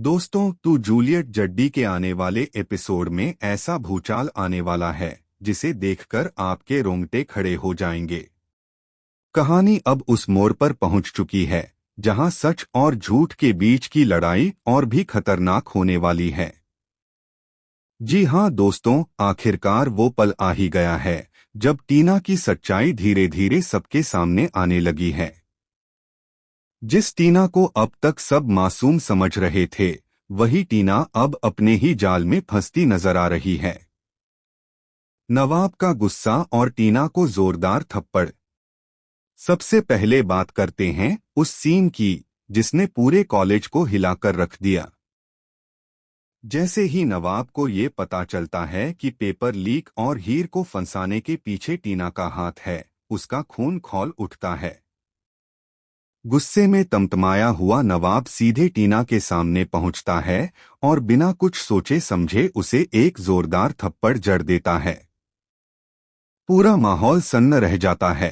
दोस्तों, तू जूलियट जड्डी के आने वाले एपिसोड में ऐसा भूचाल आने वाला है जिसे देखकर आपके रोंगटे खड़े हो जाएंगे। कहानी अब उस मोड़ पर पहुंच चुकी है जहां सच और झूठ के बीच की लड़ाई और भी खतरनाक होने वाली है। जी हां दोस्तों, आखिरकार वो पल आ ही गया है जब टीना की सच्चाई धीरे धीरे सबके सामने आने लगी है। जिस टीना को अब तक सब मासूम समझ रहे थे, वही टीना अब अपने ही जाल में फंसती नजर आ रही है। नवाब का गुस्सा और टीना को जोरदार थप्पड़। सबसे पहले बात करते हैं उस सीन की जिसने पूरे कॉलेज को हिलाकर रख दिया। जैसे ही नवाब को ये पता चलता है कि पेपर लीक और हीर को फंसाने के पीछे टीना का हाथ है, उसका खून खौल उठता है। गुस्से में तमतमाया हुआ नवाब सीधे टीना के सामने पहुंचता है और बिना कुछ सोचे समझे उसे एक जोरदार थप्पड़ जड़ देता है। पूरा माहौल सन्न रह जाता है।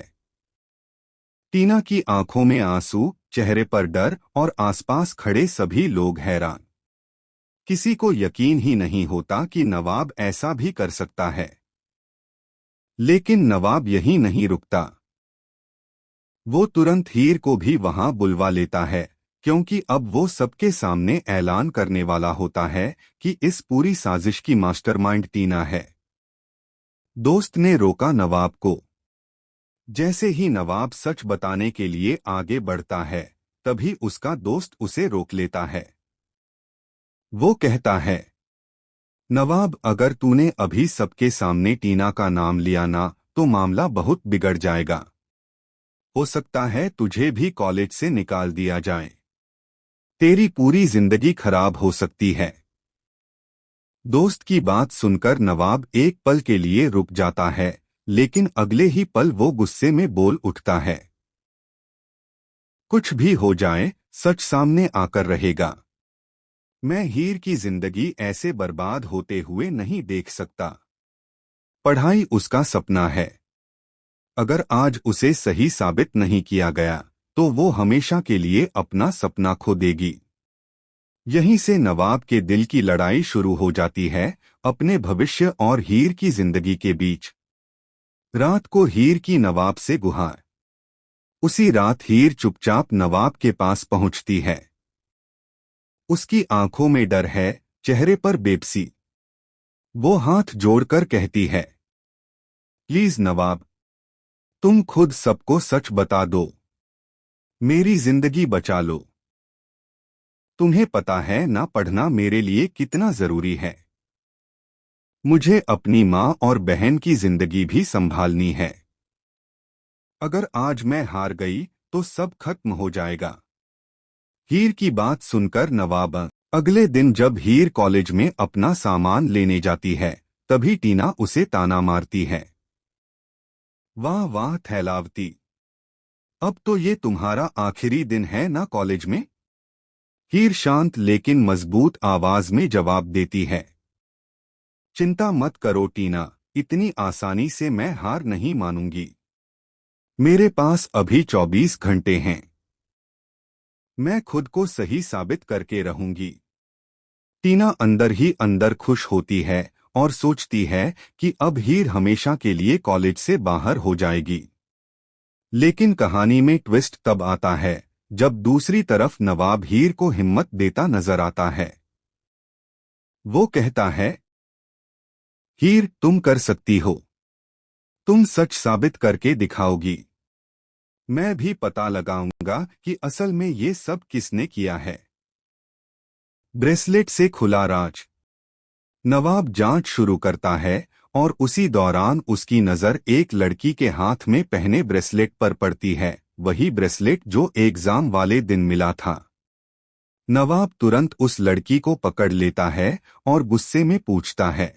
टीना की आंखों में आंसू, चेहरे पर डर और आसपास खड़े सभी लोग हैरान। किसी को यकीन ही नहीं होता कि नवाब ऐसा भी कर सकता है। लेकिन नवाब यहीं नहीं रुकता। वो तुरंत हीर को भी वहां बुलवा लेता है, क्योंकि अब वो सबके सामने ऐलान करने वाला होता है कि इस पूरी साजिश की मास्टरमाइंड टीना है। दोस्त ने रोका नवाब को। जैसे ही नवाब सच बताने के लिए आगे बढ़ता है, तभी उसका दोस्त उसे रोक लेता है। वो कहता है, नवाब, अगर तूने अभी सबके सामने टीना का नाम लिया ना, तो मामला बहुत बिगड़ जाएगा। हो सकता है तुझे भी कॉलेज से निकाल दिया जाए। तेरी पूरी जिंदगी खराब हो सकती है। दोस्त की बात सुनकर नवाब एक पल के लिए रुक जाता है, लेकिन अगले ही पल वो गुस्से में बोल उठता है, कुछ भी हो जाए, सच सामने आकर रहेगा। मैं हीर की जिंदगी ऐसे बर्बाद होते हुए नहीं देख सकता। पढ़ाई उसका सपना है। अगर आज उसे सही साबित नहीं किया गया, तो वो हमेशा के लिए अपना सपना खो देगी। यहीं से नवाब के दिल की लड़ाई शुरू हो जाती है, अपने भविष्य और हीर की जिंदगी के बीच। रात को हीर की नवाब से गुहार। उसी रात हीर चुपचाप नवाब के पास पहुंचती है। उसकी आंखों में डर है, चेहरे पर बेबसी। वो हाथ जोड़कर कहती है, प्लीज नवाब, तुम खुद सबको सच बता दो। मेरी जिंदगी बचा लो। तुम्हें पता है ना पढ़ना मेरे लिए कितना जरूरी है। मुझे अपनी माँ और बहन की जिंदगी भी संभालनी है। अगर आज मैं हार गई तो सब खत्म हो जाएगा। हीर की बात सुनकर नवाब अगले दिन जब हीर कॉलेज में अपना सामान लेने जाती है, तभी टीना उसे ताना मारती है, वाह वाह थैलावती, अब तो ये तुम्हारा आखिरी दिन है ना कॉलेज में। हीर शांत लेकिन मजबूत आवाज में जवाब देती है, चिंता मत करो टीना, इतनी आसानी से मैं हार नहीं मानूंगी। मेरे पास अभी 24 घंटे हैं। मैं खुद को सही साबित करके रहूंगी। टीना अंदर ही अंदर खुश होती है और सोचती है कि अब हीर हमेशा के लिए कॉलेज से बाहर हो जाएगी। लेकिन कहानी में ट्विस्ट तब आता है जब दूसरी तरफ नवाब हीर को हिम्मत देता नजर आता है। वो कहता है, हीर, तुम कर सकती हो। तुम सच साबित करके दिखाओगी। मैं भी पता लगाऊंगा कि असल में ये सब किसने किया है। ब्रेसलेट से खुला राज। नवाब जांच शुरू करता है और उसी दौरान उसकी नजर एक लड़की के हाथ में पहने ब्रेसलेट पर पड़ती है, वही ब्रेसलेट जो एग्जाम वाले दिन मिला था। नवाब तुरंत उस लड़की को पकड़ लेता है और गुस्से में पूछता है,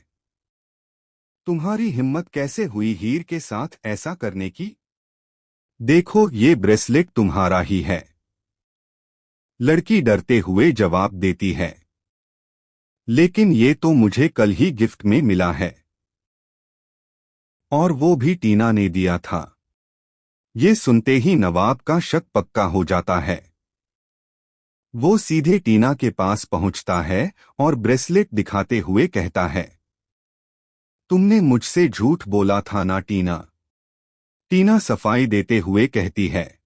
तुम्हारी हिम्मत कैसे हुई हीर के साथ ऐसा करने की? देखो, ये ब्रेसलेट तुम्हारा ही है। लड़की डरते हुए जवाब देती है, लेकिन ये तो मुझे कल ही गिफ्ट में मिला है, और वो भी टीना ने दिया था। ये सुनते ही नवाब का शक पक्का हो जाता है। वो सीधे टीना के पास पहुंचता है और ब्रेसलेट दिखाते हुए कहता है, तुमने मुझसे झूठ बोला था ना टीना। टीना सफाई देते हुए कहती है,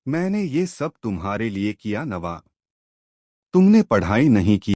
मैंने ये सब तुम्हारे लिए किया नवा। तुमने पढ़ाई नहीं की।